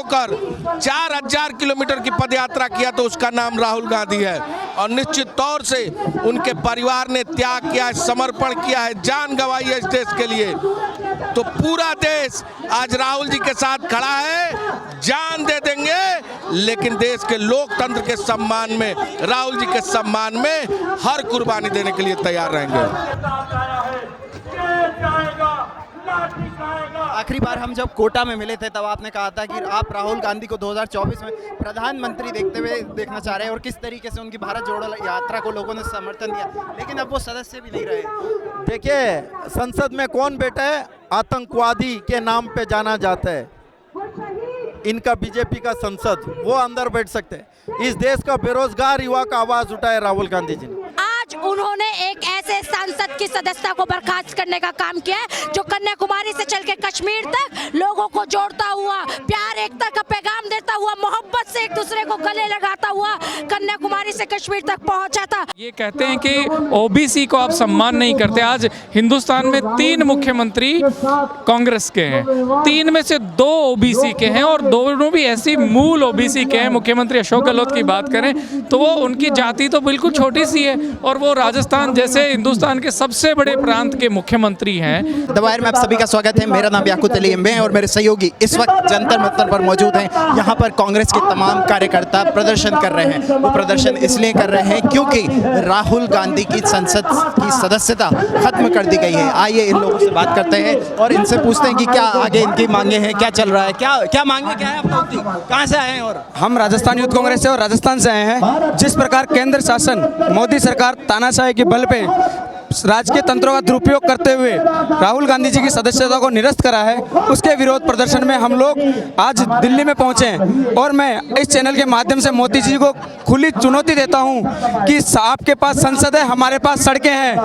होकर 4000 किलोमीटर की पदयात्रा किया तो उसका नाम राहुल गांधी है। और निश्चित तौर से उनके परिवार ने त्याग किया है, समर्पण किया है, जान गंवाई है इस देश के लिए। तो पूरा देश आज राहुल जी के साथ खड़ा है, जान दे देंगे, लेकिन देश के लोकतंत्र के सम्मान में, राहुल जी के सम्मान में हर कुर्बानी देने के लिए तैयार रहेंगे। आखिरी बार हम जब कोटा में मिले थे तब आपने कहा था कि आप राहुल गांधी को 2024 में प्रधानमंत्री देखना चाह रहे हैं और किस तरीके से उनकी भारत जोड़ो यात्रा को लोगों ने समर्थन दिया, लेकिन अब वो सदस्य भी नहीं रहे। देखिए, संसद में कौन बैठा है? आतंकवादी के नाम पे जाना जाता है इनका बीजेपी का संसद, वो अंदर बैठ सकते हैं। इस देश का बेरोजगार युवा का आवाज उठाया राहुल गांधी जी ने। आज उन्होंने एक ऐसे सांसद की सदस्यता को बर्खास्त करने का काम किया है जो कन्याकुमारी से चल के कश्मीर तक लोगों को जोड़ता हुआ, प्यार एकता का पैगाम देता हुआ, मोहब्बत से एक दूसरे को गले लगाता हुआ कन्याकुमारी से कश्मीर तक पहुंचा था। ये कहते हैं कि ओबीसी को आप सम्मान नहीं करते। आज हिंदुस्तान में 3 मुख्यमंत्री कांग्रेस के हैं, 3 में से 2 ओबीसी के हैं और दोनों भी ऐसी मूल ओबीसी के हैं। मुख्यमंत्री अशोक गहलोत की बात करें तो वो उनकी जाति तो बिल्कुल छोटी सी है और वो राजस्थान जैसे हिंदुस्तान के सबसे बड़े प्रांत के मुख्यमंत्री हैं। द वायर में आप सभी का स्वागत है। मेरा नाम याकूत अली एमबे है और मेरे सहयोगी इस वक्त जंतर मंतर पर मौजूद हैं। यहाँ पर कांग्रेस के तमाम कार्यकर्ता प्रदर्शन कर रहे हैं। वो प्रदर्शन इसलिए कर रहे हैं क्योंकि राहुल गांधी की संसद की सदस्यता खत्म कर दी गई है। आइए इन लोगों से बात करते हैं और इनसे पूछते हैं कि क्या आगे इनकी मांगे हैं, क्या चल रहा है, क्या मांगे क्या है आप लोग की? कहाँ से आए हैं? और हम राजस्थान यूथ कांग्रेस से और राजस्थान से आए हैं। जिस प्रकार केंद्र शासन, मोदी सरकार तानाशाही के बल पे राजकीय तंत्रों का दुरुपयोग करते हुए राहुल गांधी जी की सदस्यता को निरस्त करा है, उसके विरोध प्रदर्शन में हम लोग आज दिल्ली में पहुंचे हैं। और मैं इस चैनल के माध्यम से मोदी जी को खुली चुनौती देता हूं कि आपके पास संसद है, हमारे पास सड़कें हैं।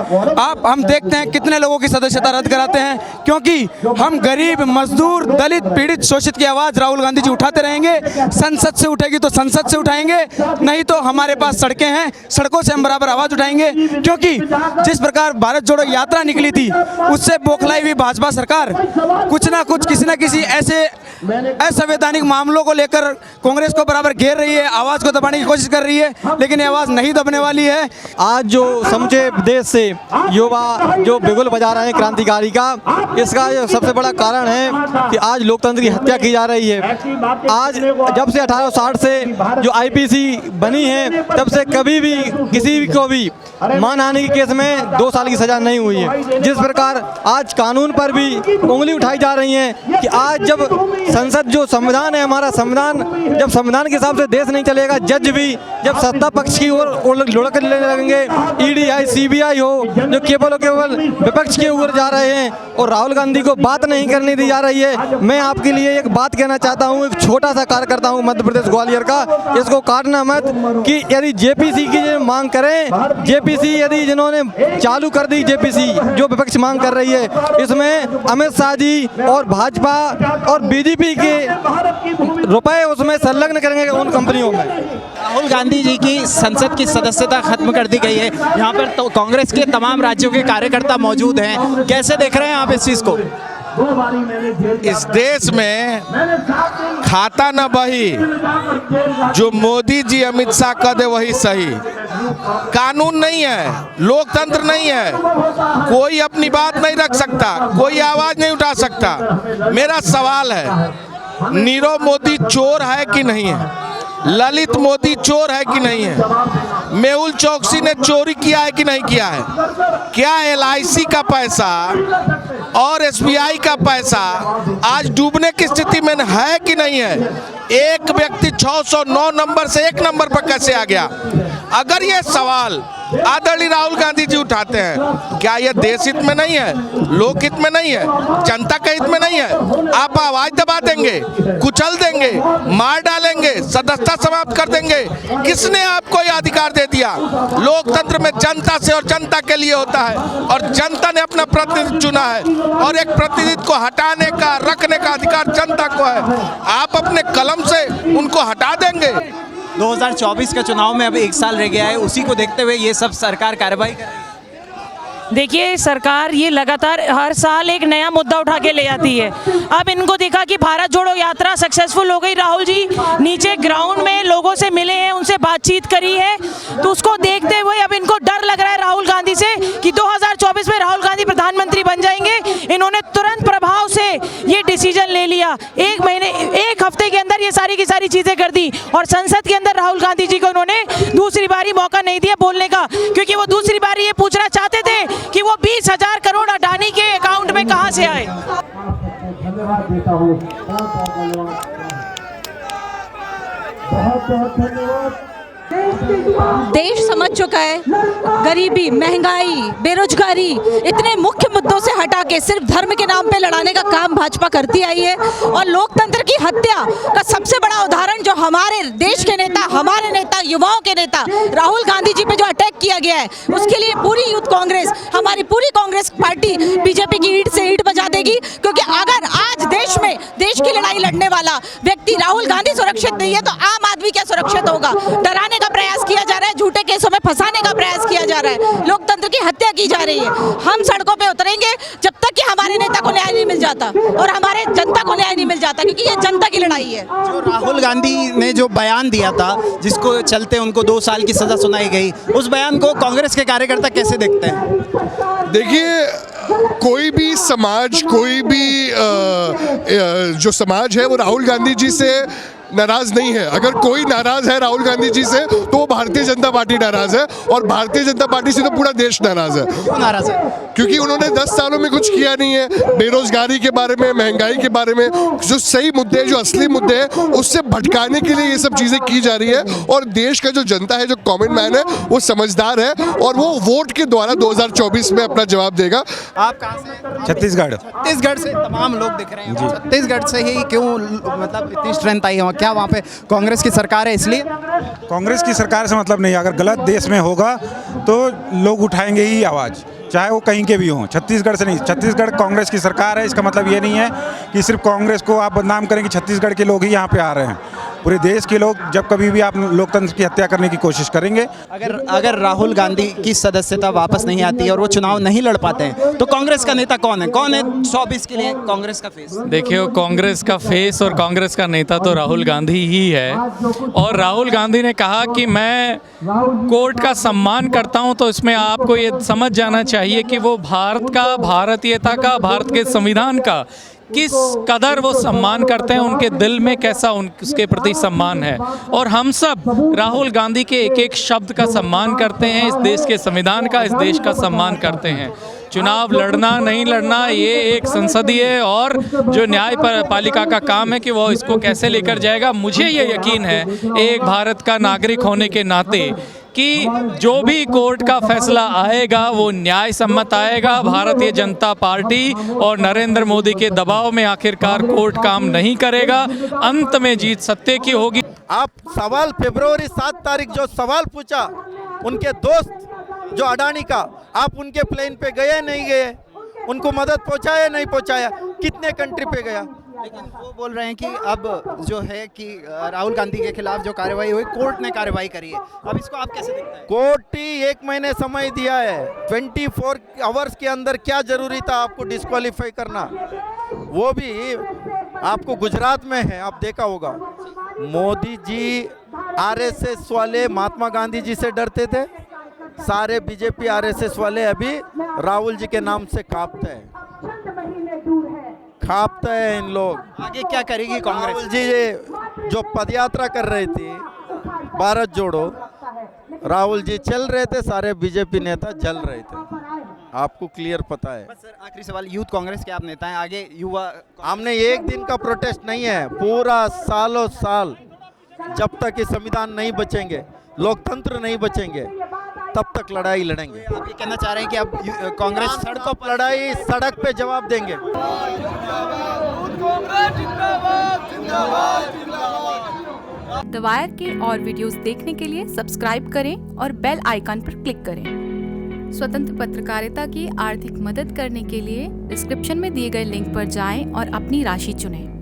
हम देखते हैं कितने लोगों की सदस्यता रद्द कराते हैं, क्योंकि हम गरीब, मजदूर, दलित, पीड़ित, शोषित की आवाज़ राहुल गांधी जी उठाते रहेंगे। संसद से उठेगी तो संसद से उठाएंगे, नहीं तो हमारे पास सड़कें हैं, सड़कों से हम बराबर आवाज़ उठाएंगे। क्योंकि जिस प्रकार भारत जोड़ो यात्रा निकली थी, उससे बौखलाई हुई भाजपा सरकार कुछ ना कुछ, किसी ना किसी ऐसे असंवैधानिक मामलों को लेकर कांग्रेस को बराबर घेर रही है, आवाज़ को दबाने की कोशिश कर रही है, लेकिन ये आवाज़ नहीं दबने वाली है। आज जो समझे देश से युवा जो बिगुल बजा रहे हैं क्रांतिकारी का, इसका जो सबसे बड़ा कारण है कि आज लोकतंत्र की हत्या की जा रही है। आज जब से 1860 से जो आईपीसी बनी है, तब से कभी भी किसी को भी मानहानि के केस में 2 साल की सजा नहीं हुई है। जिस प्रकार आज कानून पर भी उंगली उठाई जा रही है कि आज जब संसद जो संविधान है, हमारा संविधान, जब संविधान के हिसाब से देश नहीं चलेगा, जज भी जब सत्ता पक्ष की ओर लुढ़क लेने लगेंगे, ईडी आई, सीबीआई हो, जो केवल विपक्ष के ऊपर जा रहे हैं और राहुल गांधी को बात नहीं करने दी जा रही है। मैं आपके लिए एक बात कहना चाहता हूँ, एक छोटा सा कार्यकर्ता हूँ मध्य प्रदेश ग्वालियर का, इसको काटना मत कि यदि जेपीसी की मांग करें, जेपीसी यदि जिन्होंने चालू कर दी, जेपीसी जो विपक्ष मांग कर रही है, इसमें अमित शाह जी और भाजपा और बीजेपी के रुपए उसमें संलग्न करेंगे उन कंपनियों में। राहुल गांधी जी की संसद की सदस्यता खत्म कर दी गई है। यहाँ पर तो कांग्रेस के तमाम राज्यों के कार्यकर्ता मौजूद हैं। कैसे देख रहे हैं आप इस चीज को? इस देश में खाता न बही, जो मोदी जी अमित शाह कह दे वही सही। कानून नहीं है, लोकतंत्र नहीं है, कोई अपनी बात नहीं रख सकता, कोई आवाज नहीं उठा सकता। मेरा सवाल है, नीरव मोदी चोर है कि नहीं है? ललित मोदी चोर है कि नहीं है? मेहुल चौकसी ने चोरी किया है कि नहीं किया है? क्या LIC का पैसा और SBI का पैसा आज डूबने की स्थिति में है कि नहीं है? एक व्यक्ति 609 नंबर से 1 नंबर पर कैसे आ गया? अगर ये सवाल आदरणीय राहुल गांधी जी उठाते हैं, क्या यह देश हित में नहीं है, लोकहित में नहीं है, जनता के हित में नहीं है? आप आवाज दबा देंगे, कुचल देंगे, मार डालेंगे, सदस्यता समाप्त कर देंगे। किसने आपको यह अधिकार दे दिया? लोकतंत्र में जनता से और जनता के लिए होता है और जनता ने अपना प्रतिनिधि चुना है और एक प्रतिनिधि को हटाने का, रखने का अधिकार जनता को है। आप अपने कलम से उनको हटा देंगे। 2024 के चुनाव में अब 1 साल रह गया है, उसी को देखते हुए ये सब सरकार कार्रवाई कर रही है। देखिए, सरकार ये लगातार हर साल एक नया मुद्दा उठा के ले आती है। अब इनको देखा कि भारत जोड़ो यात्रा सक्सेसफुल हो गई, राहुल जी नीचे ग्राउंड में लोगों से मिले हैं, उनसे बातचीत करी है, तो उसको देखते हुए अब इनको डर लग रहा है राहुल गांधी से कि 2024 में राहुल गांधी प्रधानमंत्री बन जाएंगे। इन्होंने तुरंत प्रभाव से ये डिसीजन ले लिया, एक हफ्ते के अंदर ये सारी की सारी चीजें कर दी, और संसद के अंदर राहुल गांधी जी को उन्होंने दूसरी बारी मौका नहीं दिया बोलने का, क्योंकि वो दूसरी बारी ये पूछना चाहते थे कि वो 20,000 करोड़ अडानी के अकाउंट में कहां से आए। धन्यवाद देता हूँ, बहुत धन्यवाद। देश समझ चुका है, गरीबी, महंगाई, बेरोजगारी, इतने मुख्य मुद्दों से हटा के सिर्फ धर्म के नाम पे लड़ाने का काम भाजपा करती आई है। और लोकतंत्र की हत्या का सबसे बड़ा उदाहरण जो हमारे देश के नेता, हमारे नेता, युवाओं के नेता राहुल गांधी जी पे जो अटैक किया गया है, उसके लिए पूरी यूथ कांग्रेस, हमारी पूरी कांग्रेस पार्टी बीजेपी की ईंट से ईंट बजा देगी। क्योंकि अगर आज देश में देश की लड़ाई लड़ने वाला व्यक्ति राहुल गांधी सुरक्षित नहीं है, तो आम आदमी क्या सुरक्षित होगा? डराने का प्रयास किया जा रहा है, झूठे केसों में फंसाने का प्रयास किया जा रहा है, लोकतंत्र की हत्या की जा रही है। हम सड़कों पे उतरेंगे जब तक कि हमारे नेता को न्याय नहीं मिल जाता और हमारे जनता को न्याय नहीं मिल जाता, क्योंकि ये जनता की लड़ाई है। जो राहुल गांधी ने जो बयान दिया था, जिसको चलते उनको 2 साल की सजा सुनाई गई, उस बयान को कांग्रेस के कार्यकर्ता कैसे देखते हैं? देखिए, कोई भी समाज, कोई भी जो समाज है वो राहुल गांधी जी से नाराज नहीं है। अगर कोई नाराज है राहुल गांधी जी से तो वो भारतीय जनता पार्टी नाराज है, और भारतीय जनता पार्टी से तो पूरा देश नाराज है। क्यों नाराज है? क्योंकि उन्होंने 10 सालों में कुछ किया नहीं है। बेरोजगारी के बारे में, महंगाई के बारे में, जो सही मुद्दे, जो असली मुद्दे हैं, उससे भटकाने के लिए ये सब चीजें की जा रही है। और देश का जो जनता है, जो कॉमन मैन है, वो समझदार है और वो वोट के द्वारा 2024 में अपना जवाब देगा। आप कहाँ से? छत्तीसगढ़। छत्तीसगढ़ से तमाम लोग दिख रहे हैं। छत्तीसगढ़ से ही क्यों, मतलब इतनी स्ट्रेंथ आई है? क्या वहाँ पे कांग्रेस की सरकार है इसलिए? कांग्रेस की सरकार से मतलब नहीं, अगर गलत देश में होगा तो लोग उठाएंगे ही आवाज़, चाहे वो कहीं के भी हों। छत्तीसगढ़ से नहीं, छत्तीसगढ़ कांग्रेस की सरकार है, इसका मतलब ये नहीं है कि सिर्फ कांग्रेस को आप बदनाम करें कि छत्तीसगढ़ के लोग ही यहाँ पे आ रहे हैं। पूरे देश के लोग, जब कभी भी आप लोकतंत्र की हत्या करने की कोशिश करेंगे। अगर राहुल गांधी की सदस्यता वापस नहीं आती है और वो चुनाव नहीं लड़ पाते हैं, तो कांग्रेस का नेता कौन है? 24 के लिए कांग्रेस का फेस? देखिए, कांग्रेस का फेस और कांग्रेस का नेता तो राहुल गांधी ही है। और राहुल गांधी ने कहा कि मैं कोर्ट का सम्मान करता हूं, तो इसमें आपको ये समझ जाना चाहिए कि वो भारत का, भारतीयता का, भारत के संविधान का किस कदर वो सम्मान करते हैं, उनके दिल में कैसा उसके प्रति सम्मान है। और हम सब राहुल गांधी के एक एक शब्द का सम्मान करते हैं, इस देश के संविधान का, इस देश का सम्मान करते हैं। चुनाव लड़ना नहीं लड़ना ये एक संसदीय और जो न्याय पालिका का काम है कि वो इसको कैसे लेकर जाएगा। मुझे ये यकीन है एक भारत का नागरिक होने के नाते कि जो भी कोर्ट का फैसला आएगा वो न्याय सम्मत आएगा। भारतीय जनता पार्टी और नरेंद्र मोदी के दबाव में आखिरकार कोर्ट काम नहीं करेगा, अंत में जीत सत्य की होगी। आप सवाल फरवरी 7 तारीख जो सवाल पूछा उनके दोस्त जो अडानी का, आप उनके प्लेन पे गए नहीं गए, उनको मदद पहुंचाया नहीं पहुंचाया, कितने कंट्री पे गया? लेकिन वो बोल रहे हैं कि अब जो है कि राहुल गांधी के खिलाफ जो कार्रवाई हुई, कोर्ट ने कार्रवाई करी है। अब इसको आप कैसे देखते हैं? कोर्ट ही 1 महीने समय दिया है, 24 आवर्स के अंदर क्या जरूरी था आपको डिस्क्वालीफाई करना? वो भी आपको गुजरात में है, आप देखा होगा। मोदी जी आरएसएस वाले महात्मा गांधी जी से डरते थे, सारे बीजेपी आरएसएस वाले अभी राहुल जी के नाम से कांपते हैं इन लोग। आगे क्या करेगी कांग्रेस? राहुल जी जो पदयात्रा कर रही थी भारत जोड़ो, राहुल जी चल रहे थे, सारे बीजेपी नेता जल रहे थे, आपको क्लियर पता है। सर, आखिरी सवाल, यूथ कांग्रेस के आप नेता हैं, आगे युवा, हमने एक दिन का प्रोटेस्ट नहीं है, पूरा सालों साल जब तक ये संविधान नहीं बचेंगे, लोकतंत्र नहीं बचेंगे, तब तक लड़ाई लड़ेंगे। आप ये कहना चाह रहे हैं कि अब कांग्रेस सड़कों पर लड़ाई, सड़क पे जवाब देंगे। द वायर के और वीडियोस देखने के लिए सब्सक्राइब करें और बेल आइकन पर क्लिक करें। स्वतंत्र पत्रकारिता की आर्थिक मदद करने के लिए डिस्क्रिप्शन में दिए गए लिंक पर जाएं और अपनी राशि चुनें।